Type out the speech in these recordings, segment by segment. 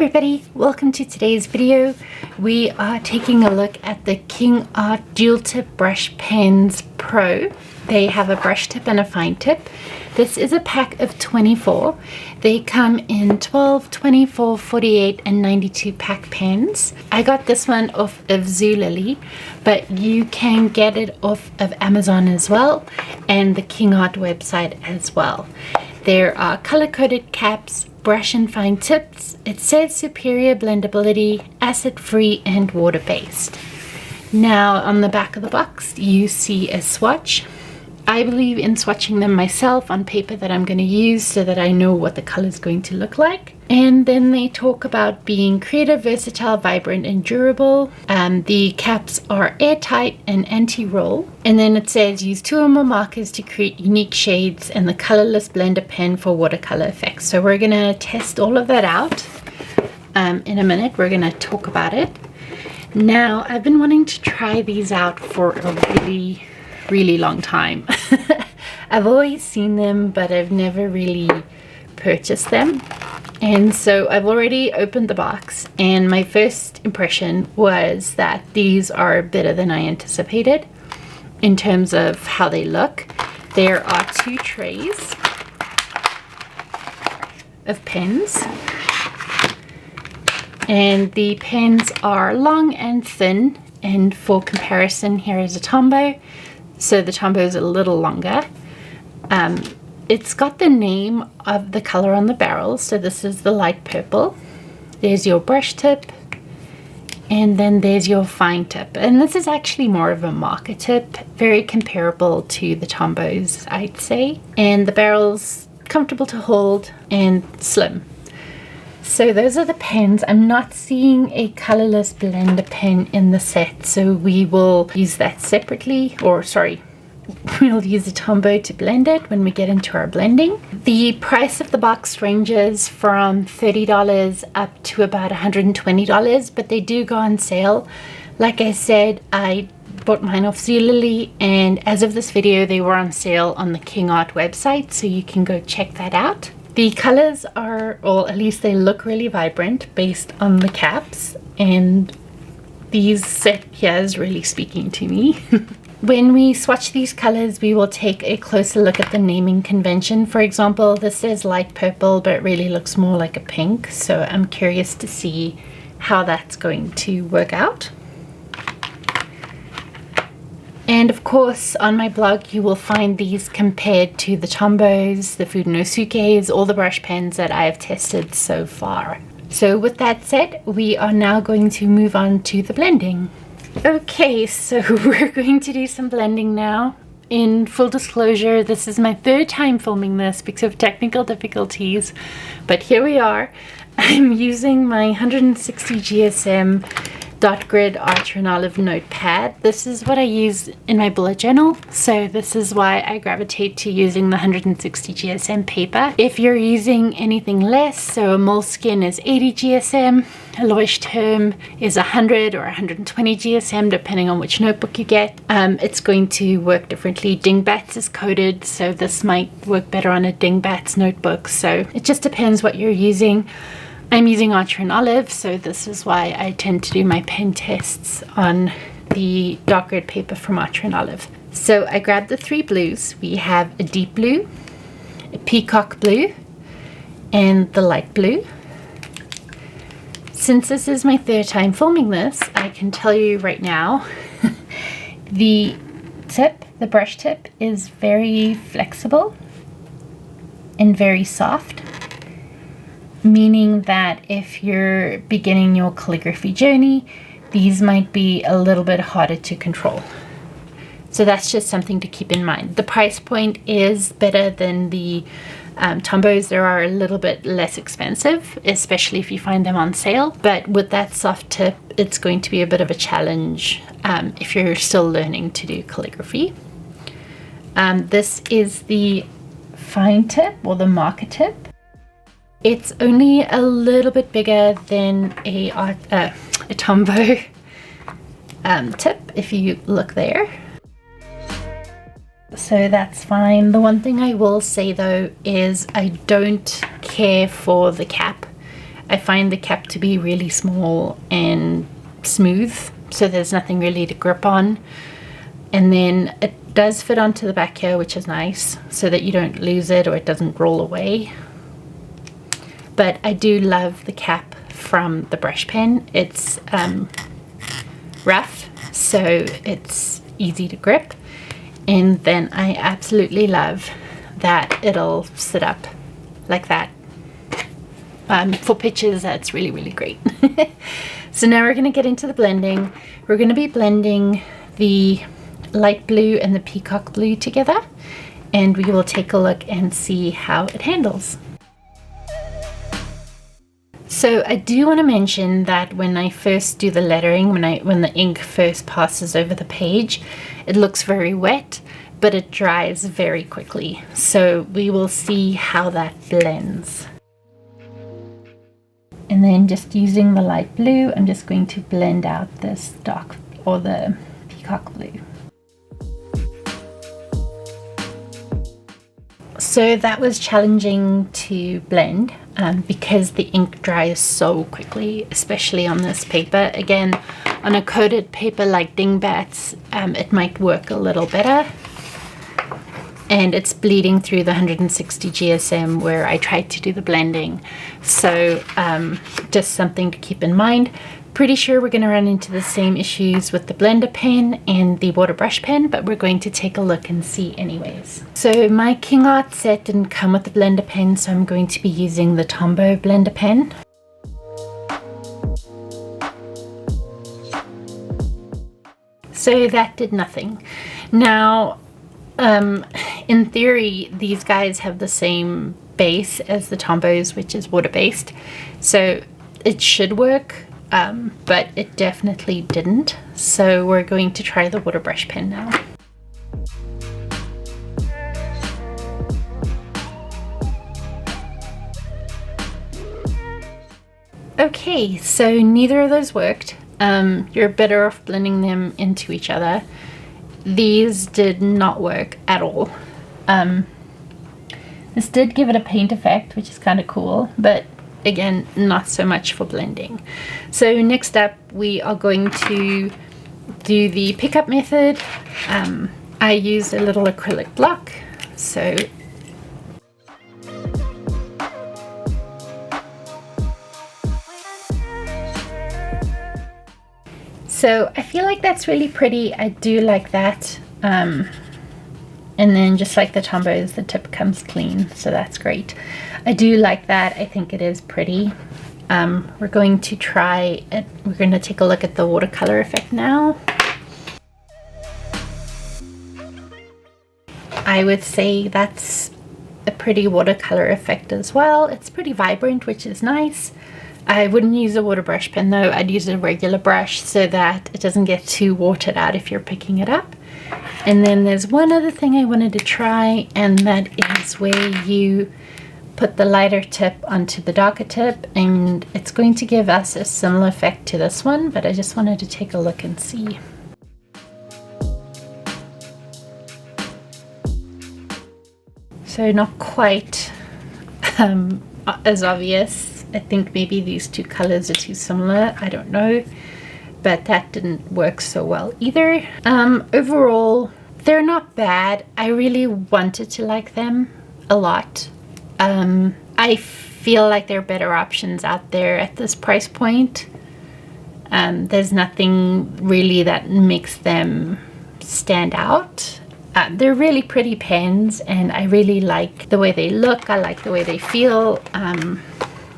everybody, welcome to today's video. We are taking a look at the Kingart Dual Tip Brush Pens Pro. They have a brush tip and a fine tip. This is a pack of 24. They come in 12, 24, 48 and 92 pack pens. I got this one off of Zulily, but you can get it off of Amazon as well and the Kingart website as well. There are color-coded caps, brush and fine tips. It says superior blendability, acid-free and water-based. Now on the back of the box you see a swatch. I believe in swatching them myself on paper that I'm going to use so that I know what the color is going to look like. And then they talk about being creative, versatile, vibrant and durable. The caps are airtight and anti-roll. And then it says use 2 or more markers to create unique shades and the colorless blender pen for watercolor effects. So we're going to test all of that out in a minute. We're going to talk about it. Now I've been wanting to try these out for a really long time. I've always seen them, but I've never really purchased them. And so I've already opened the box and my first impression was that these are better than I anticipated in terms of how they look. There are 2 trays of pens and the pens are long and thin, and for comparison here is a Tombow. So the Tombow is a little longer. It's got the name of the color on the barrel. So this is the light purple. There's your brush tip. And then there's your fine tip. And this is actually more of a marker tip. Very comparable to the Tombows, I'd say. And the barrel's comfortable to hold and slim. So those are the pens. I'm not seeing a colorless blender pen in the set, so we will use that separately, or sorry, we'll use the Tombow to blend it when we get into our blending. The price of the box ranges from $30 up to about $120, but they do go on sale. Like I said, I bought mine off Zulily, and as of this video they were on sale on the Kingart website, so you can go check that out. The colors are, or at least they look really vibrant based on the caps, and these set here is really speaking to me. When we swatch these colors, we will take a closer look at the naming convention. For example, this says light purple, but it really looks more like a pink, so I'm curious to see how that's going to work out. And of course, on my blog, you will find these compared to the Tombows, the Funosuke's, all the brush pens that I have tested so far. So with that said, we are now going to move on to the blending. Okay, so we're going to do some blending now. In full disclosure, this is my 3rd time filming this because of technical difficulties, but here we are. I'm using my 160 GSM dot grid Archer and Olive notepad. This is what I use in my bullet journal, so this is why I gravitate to using the 160 GSM paper. If you're using anything less, so a Moleskine is 80 GSM, a Leuchtturm is 100 or 120 GSM depending on which notebook you get, it's going to work differently. Dingbats is coated, so this might work better on a Dingbats notebook, so it just depends what you're using. I'm using Archer and Olive, so this is why I tend to do my pen tests on the dark grid paper from Archer and Olive. So I grabbed the 3 blues. We have a deep blue, a peacock blue, and the light blue. Since this is my 3rd time filming this, I can tell you right now, the tip, the brush tip, is very flexible and very soft. Meaning that if you're beginning your calligraphy journey, these might be a little bit harder to control. So that's just something to keep in mind. The price point is better than the Tombows. They are a little bit less expensive, especially if you find them on sale. But with that soft tip, it's going to be a bit of a challenge if you're still learning to do calligraphy. This is the fine tip, or the marker tip. It's only a little bit bigger than a Tombow tip, if you look there. So that's fine. The one thing I will say though is I don't care for the cap. I find the cap to be really small and smooth, so there's nothing really to grip on. And then it does fit onto the back here, which is nice, so that you don't lose it or it doesn't roll away. But I do love the cap from the brush pen. It's rough, so it's easy to grip. And then I absolutely love that it'll sit up like that. For pictures, that's really, really great. So now we're going to get into the blending. We're going to be blending the light blue and the peacock blue together, and we will take a look and see how it handles. So I do want to mention that when I first do the lettering, when the ink first passes over the page, it looks very wet, but it dries very quickly. So we will see how that blends. And then just using the light blue, I'm just going to blend out this dark, or the peacock blue. So that was challenging to blend because the ink dries so quickly, especially on this paper. Again, on a coated paper like Dingbats, it might work a little better. And it's bleeding through the 160 GSM where I tried to do the blending. So just something to keep in mind. Pretty sure we're going to run into the same issues with the blender pen and the water brush pen, but we're going to take a look and see anyways. So my Kingart set didn't come with the blender pen, so I'm going to be using the Tombow Blender Pen. So that did nothing. Now, in theory, these guys have the same base as the Tombows, which is water-based, so it should work, but it definitely didn't. So we're going to try the water brush pen now. Okay, so neither of those worked. You're better off blending them into each other. These did not work at all. This did give it a paint effect, which is kind of cool, but again, not so much for blending. So next up, we are going to do the pickup method. I used a little acrylic block, so I feel like that's really pretty. I do like that. And then just like the Tombows, the tip comes clean, so that's great. I do like that. I think it is pretty. We're going to try it. We're going to take a look at the watercolor effect now. I would say that's a pretty watercolor effect as well. It's pretty vibrant, which is nice. I wouldn't use a water brush pen though. I'd use a regular brush so that it doesn't get too watered out if you're picking it up. And then there's one other thing I wanted to try, and that is where you put the lighter tip onto the darker tip, and it's going to give us a similar effect to this one, but I just wanted to take a look and see. So not quite as obvious. I think maybe these two colors are too similar, I don't know, but that didn't work so well either. Overall, they're not bad. I really wanted to like them a lot. I feel like there are better options out there at this price point. There's nothing really that makes them stand out. They're really pretty pens, and I really like the way they look. I like the way they feel.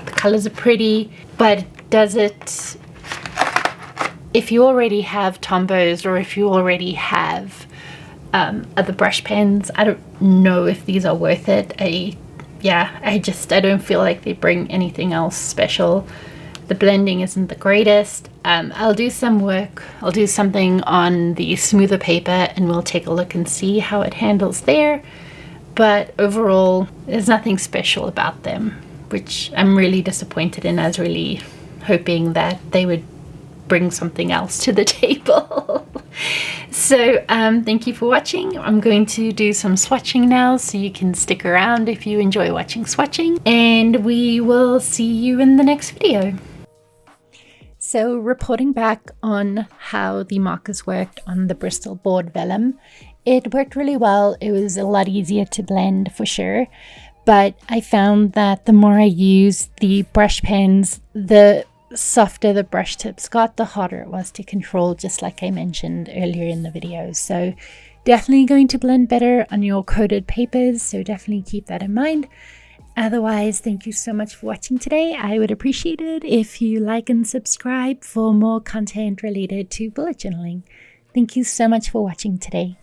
Colors are pretty, but does it, if you already have Tombows or if you already have other brush pens, I don't know if these are worth it. I don't feel like they bring anything else special. The blending isn't the greatest. I'll do some work. I'll do something on the smoother paper and we'll take a look and see how it handles there. But overall, there's nothing special about them, which I'm really disappointed in. I was really hoping that they would bring something else to the table. So thank you for watching. I'm going to do some swatching now, so you can stick around if you enjoy watching swatching, and we will see you in the next video. So reporting back on how the markers worked on the Bristol board vellum, it worked really well. It was a lot easier to blend for sure, but I found that the more I used the brush pens, the softer the brush tips got, the harder it was to control, just like I mentioned earlier in the video. So definitely going to blend better on your coated papers, so definitely keep that in mind. Otherwise, thank you so much for watching today. I would appreciate it if you like and subscribe for more content related to bullet journaling. Thank you so much for watching today.